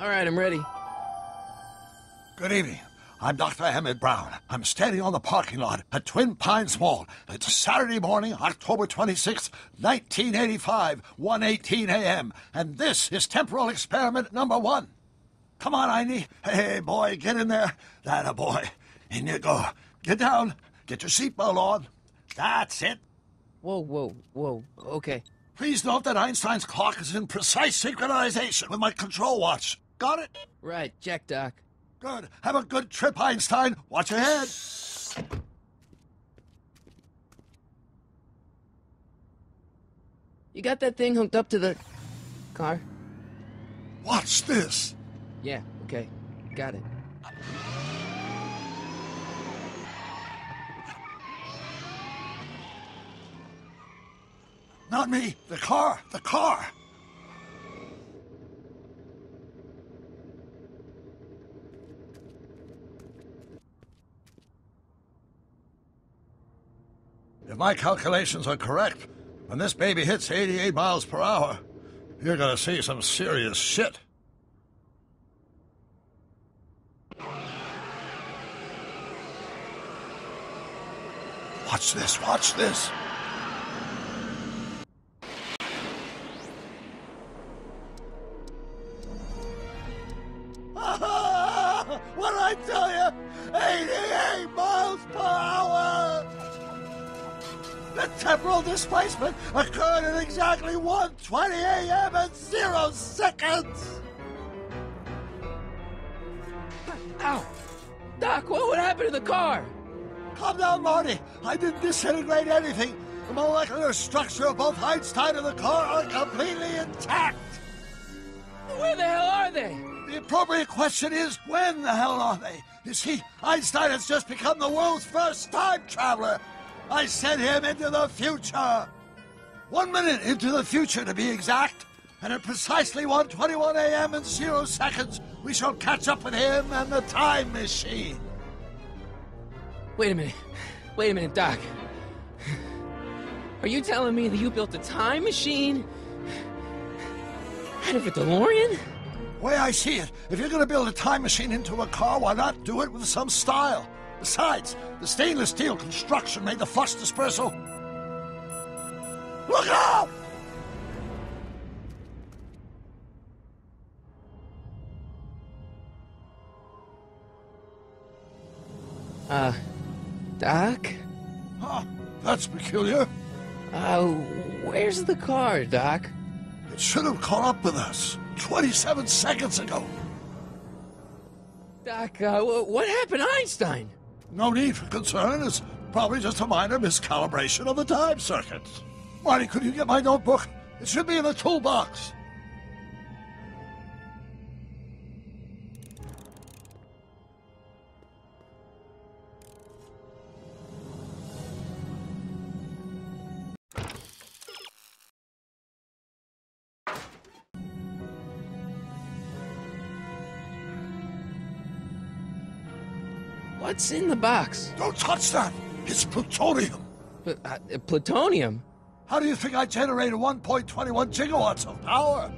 All right, I'm ready. Good evening. I'm Dr. Emmett Brown. I'm standing on the parking lot at Twin Pines Mall. It's Saturday morning, October 26, 1985, 1:18 a.m. And this is temporal experiment number 1. Come on, Einie. Hey, boy, get in there. That a boy. In you go. Get down. Get your seatbelt on. That's it. Whoa. Okay. Please note that Einstein's clock is in precise synchronization with my control watch. Got it? Right, check, Doc. Good. Have a good trip, Einstein. Watch your head. You got that thing hooked up to the car? Watch this. Yeah, okay. Got it. Not me. The car. The car. If my calculations are correct, when this baby hits 88 miles per hour, you're gonna see some serious shit. Watch this, watch this. What did I tell you? 88 miles per hour! The temporal displacement occurred at exactly 1:20 a.m. and 0 seconds! Ow! Doc, what would happen to the car? Calm down, Marty. I didn't disintegrate anything. The molecular structure of both Einstein and the car are completely intact. Where the hell are they? The appropriate question is, when the hell are they? You see, Einstein has just become the world's first time traveler. I sent him into the future. 1 minute into the future, to be exact. And at precisely 1:21 a.m. and 0 seconds, we shall catch up with him and the time machine. Wait a minute, Doc. Are you telling me that you built a time machine out of a DeLorean? The way I see it, if you're going to build a time machine into a car, why not do it with some style? Besides, the stainless steel construction made the flux dispersal. Look out! Doc? Huh, that's peculiar. Where's the car, Doc? It should have caught up with us 27 seconds ago. Doc, what happened to Einstein? No need for concern. It's probably just a minor miscalibration of the time circuits. Marty, could you get my notebook? It should be in the toolbox. What's in the box? Don't touch that. It's plutonium. Plutonium? How do you think I generated 1.21 gigawatts of power?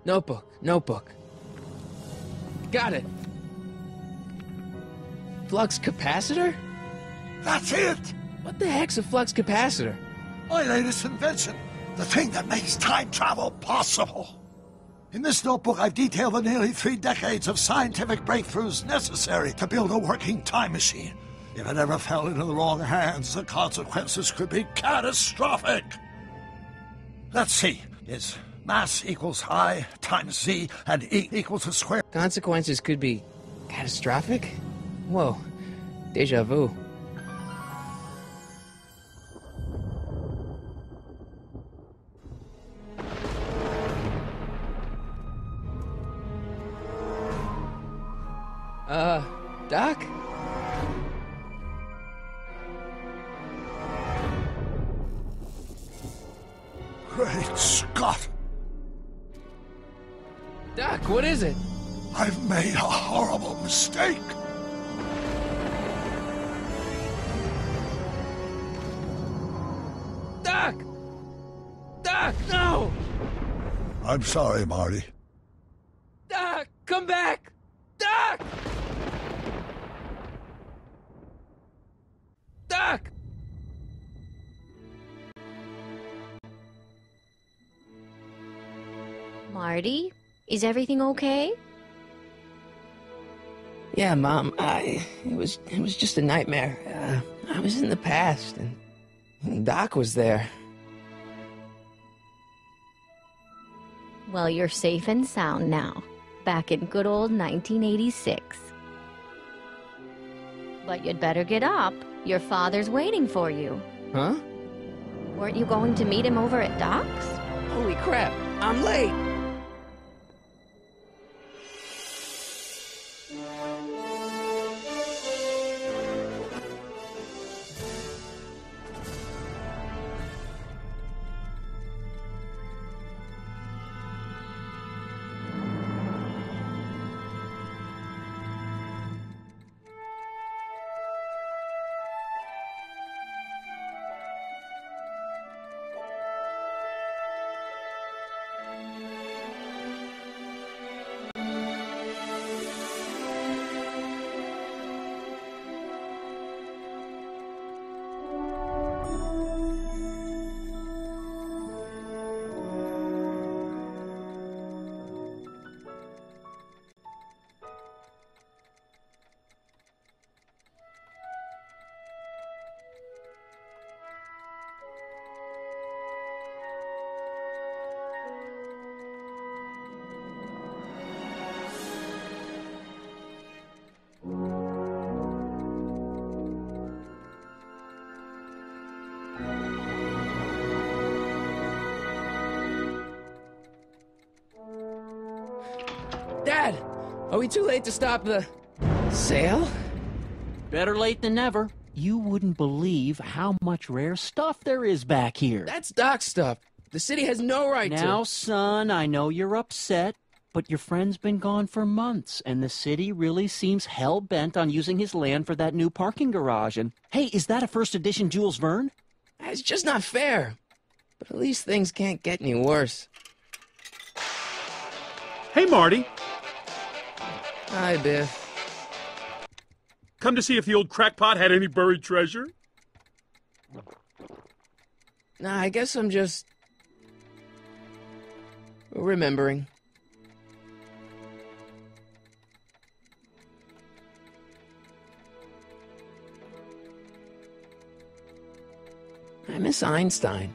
Notebook. Got it. Flux capacitor? That's it! What the heck's a flux capacitor? My latest invention. The thing that makes time travel possible. In this notebook, I've detailed the nearly 3 decades of scientific breakthroughs necessary to build a working time machine. If it ever fell into the wrong hands, the consequences could be catastrophic. Let's see. It's mass equals I times Z, and E equals the square. Consequences could be catastrophic? Whoa. Deja vu. Doc? Great Scott! Doc, what is it? I've made a horrible mistake. I'm sorry, Marty. Doc, come back! Doc! Doc! Marty, is everything okay? Yeah, Mom, it was just a nightmare. I was in the past, and Doc was there. Well, you're safe and sound now, back in good old 1986. But you'd better get up. Your father's waiting for you. Huh? Weren't you going to meet him over at Doc's? Holy crap, I'm late! Dad, are we too late to stop the sale? Better late than never. You wouldn't believe how much rare stuff there is back here. That's Doc's stuff. The city has no right to... Now, son, I know you're upset, but your friend's been gone for months, and the city really seems hell-bent on using his land for that new parking garage. And, hey, is that a first edition Jules Verne? It's just not fair. But at least things can't get any worse. Hey, Marty. Hi, Biff. Come to see if the old crackpot had any buried treasure? Nah, I guess I'm just... remembering. I miss Einstein.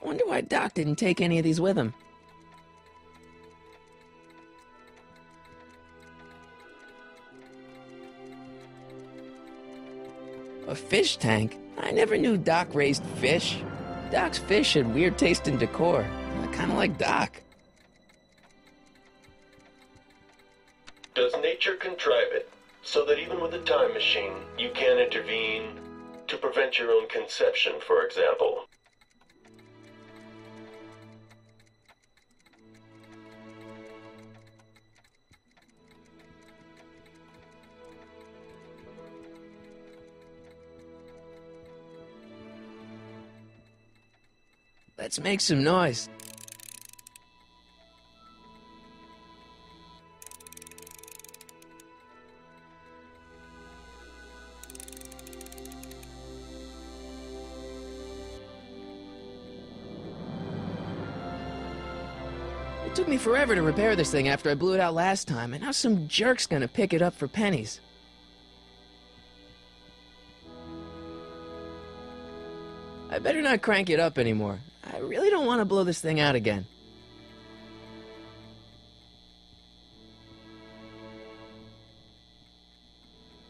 I wonder why Doc didn't take any of these with him. A fish tank? I never knew Doc raised fish. Doc's fish had weird taste in decor. Kind of like Doc. Does nature contrive it so that even with a time machine, you can intervene to prevent your own conception, for example? Let's make some noise. It took me forever to repair this thing after I blew it out last time, and now some jerk's gonna pick it up for pennies. I better not crank it up anymore. I really don't want to blow this thing out again.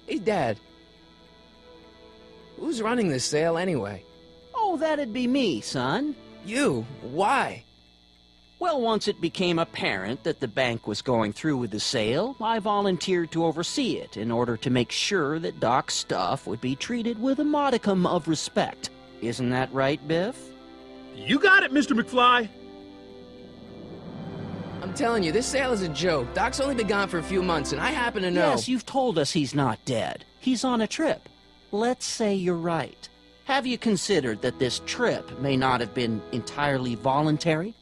Hey, Dad. Who's running this sale anyway? Oh, that'd be me, son. You? Why? Well, once it became apparent that the bank was going through with the sale, I volunteered to oversee it in order to make sure that Doc's stuff would be treated with a modicum of respect. Isn't that right, Biff? You got it, Mr. McFly. I'm telling you, this sale is a joke. Doc's only been gone for a few months, and I happen to know... Yes, you've told us he's not dead. He's on a trip. Let's say you're right. Have you considered that this trip may not have been entirely voluntary?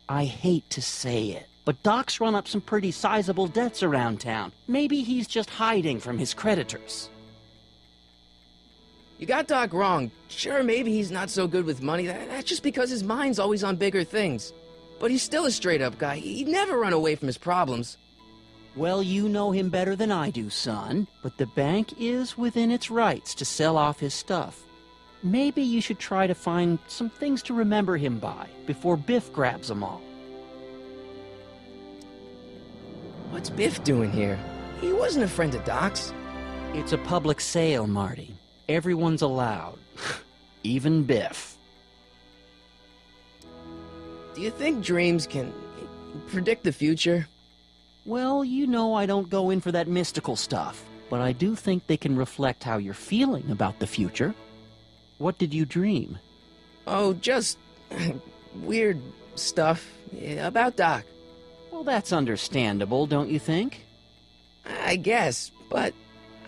I hate to say it, but Doc's run up some pretty sizable debts around town. Maybe he's just hiding from his creditors. You got Doc wrong. Sure, maybe he's not so good with money. That's just because his mind's always on bigger things. But he's still a straight-up guy. He'd never run away from his problems. Well, you know him better than I do, son. But the bank is within its rights to sell off his stuff. Maybe you should try to find some things to remember him by before Biff grabs them all. What's Biff doing here? He wasn't a friend of Doc's. It's a public sale, Marty. Everyone's allowed. Even Biff. Do you think dreams can predict the future? Well, you know I don't go in for that mystical stuff, but I do think they can reflect how you're feeling about the future. What did you dream? Oh, just weird stuff about Doc. Well, that's understandable, don't you think? I guess, but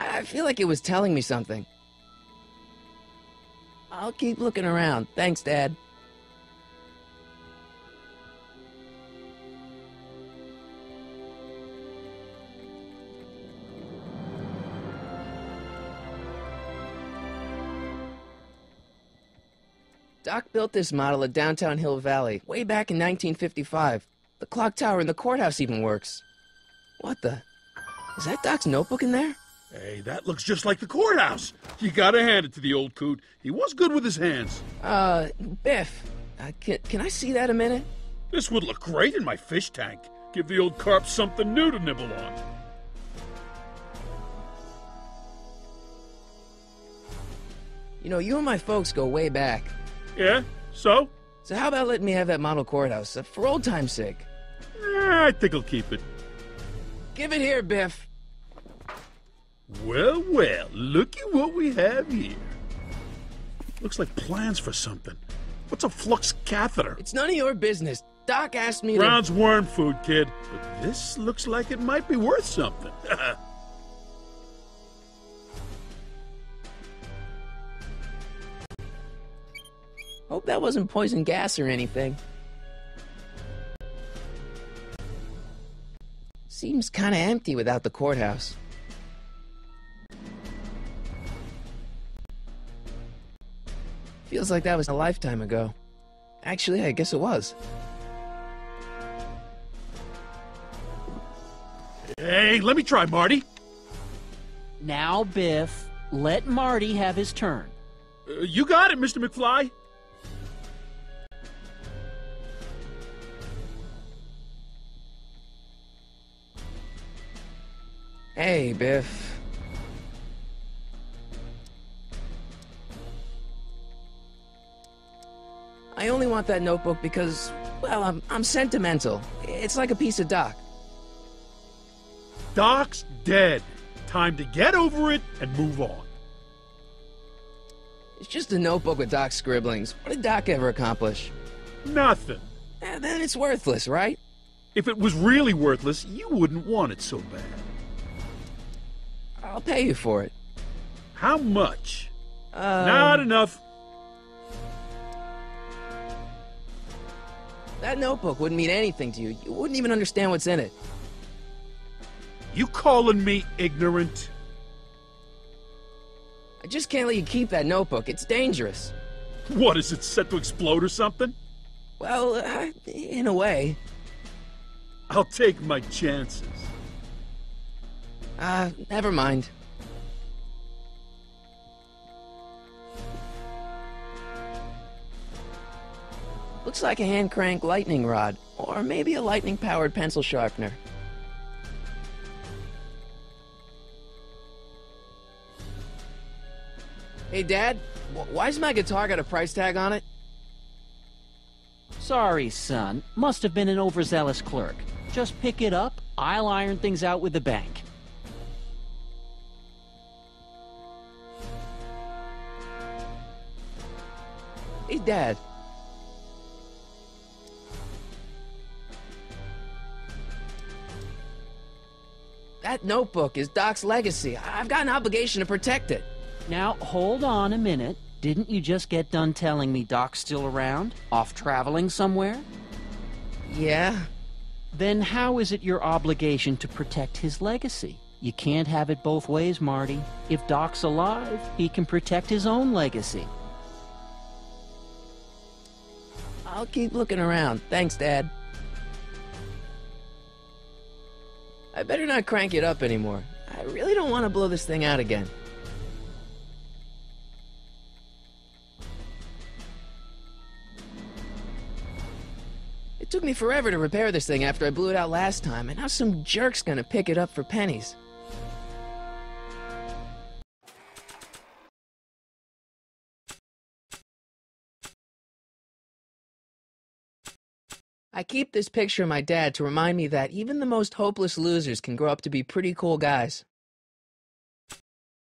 I feel like it was telling me something. I'll keep looking around. Thanks, Dad. Doc built this model at downtown Hill Valley way back in 1955. The clock tower in the courthouse even works. What the? Is that Doc's notebook in there? Hey, that looks just like the courthouse. You gotta hand it to the old coot. He was good with his hands. Biff, can I see that a minute? This would look great in my fish tank. Give the old carp something new to nibble on. You know, you and my folks go way back. Yeah? So? So how about letting me have that model courthouse, for old time's sake? I think I'll keep it. Give it here, Biff. Well, well, look at what we have here. Looks like plans for something. What's a flux catheter? It's none of your business. Doc asked me to... Brown's worm food, kid. But this looks like it might be worth something. Hope that wasn't poison gas or anything. Seems kinda empty without the courthouse. Feels like that was a lifetime ago. Actually, I guess it was. Hey, let me try, Marty. Now, Biff, let Marty have his turn. You got it, Mr. McFly. Hey, Biff. I only want that notebook because, well, I'm sentimental. It's like a piece of Doc. Doc's dead. Time to get over it and move on. It's just a notebook with Doc's scribblings. What did Doc ever accomplish? Nothing. Then it's worthless, right? If it was really worthless, you wouldn't want it so bad. I'll pay you for it. How much? Not enough. That notebook wouldn't mean anything to you. You wouldn't even understand what's in it. You calling me ignorant? I just can't let you keep that notebook. It's dangerous. What, is it set to explode or something? Well, in a way. I'll take my chances. Never mind. Looks like a hand-crank lightning rod, or maybe a lightning-powered pencil sharpener. Hey, Dad, why's my guitar got a price tag on it? Sorry, son. Must have been an overzealous clerk. Just pick it up. I'll iron things out with the bank. Hey, Dad. That notebook is Doc's legacy. I've got an obligation to protect it. Now, hold on a minute. Didn't you just get done telling me Doc's still around? Off traveling somewhere? Yeah? Then how is it your obligation to protect his legacy? You can't have it both ways, Marty. If Doc's alive, he can protect his own legacy. I'll keep looking around. Thanks, Dad. I better not crank it up anymore. I really don't want to blow this thing out again. It took me forever to repair this thing after I blew it out last time, and now some jerk's gonna pick it up for pennies. I keep this picture of my dad to remind me that even the most hopeless losers can grow up to be pretty cool guys.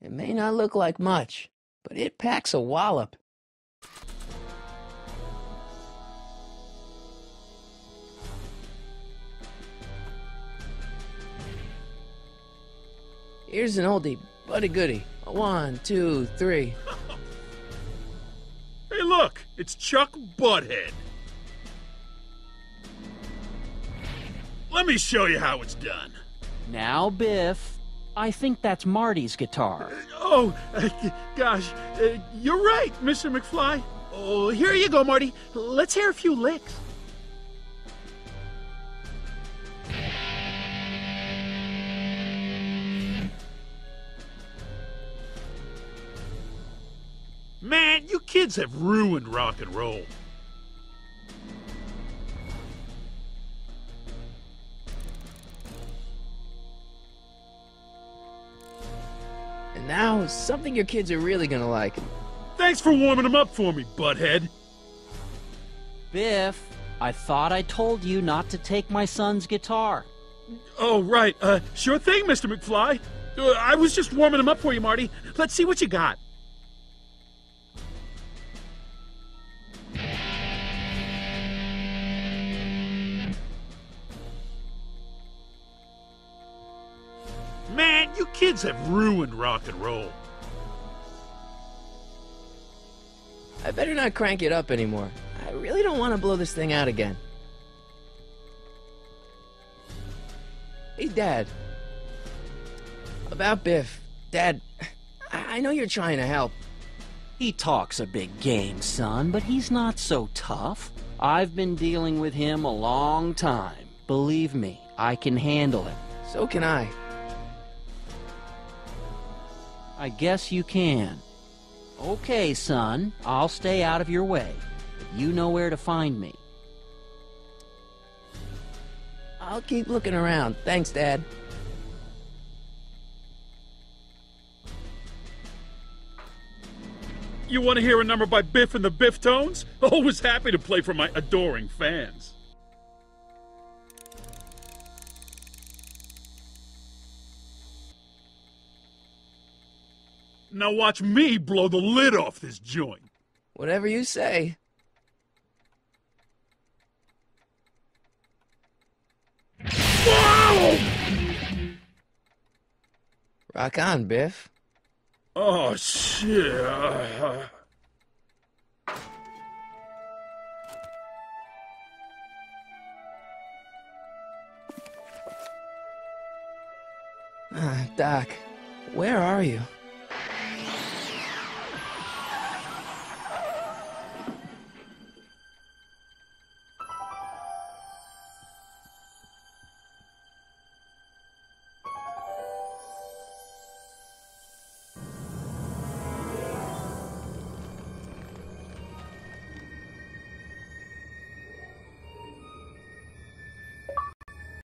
It may not look like much, but it packs a wallop. Here's an oldie, but a goodie. 1, 2, 3. Hey, look! It's Chuck Butthead. Let me show you how it's done. Now, Biff, I think that's Marty's guitar. Gosh, you're right, Mr. McFly. Oh, here you go, Marty. Let's hear a few licks. Man, you kids have ruined rock and roll. And now, something your kids are really gonna like. Thanks for warming them up for me, butthead. Biff, I thought I told you not to take my son's guitar. Oh, right. Sure thing, Mr. McFly. I was just warming them up for you, Marty. Let's see what you got. Man, you kids have ruined rock and roll. I better not crank it up anymore. I really don't want to blow this thing out again. Hey, Dad. About Biff. Dad, I know you're trying to help. He talks a big game, son, but he's not so tough. I've been dealing with him a long time. Believe me, I can handle him. So can I. I guess you can. Okay, son, I'll stay out of your way. But you know where to find me. I'll keep looking around. Thanks, Dad. You want to hear a number by Biff and the Biff Tones? Always happy to play for my adoring fans. Now watch me blow the lid off this joint. Whatever you say. Whoa! Rock on, Biff. Oh, shit. Doc, where are you?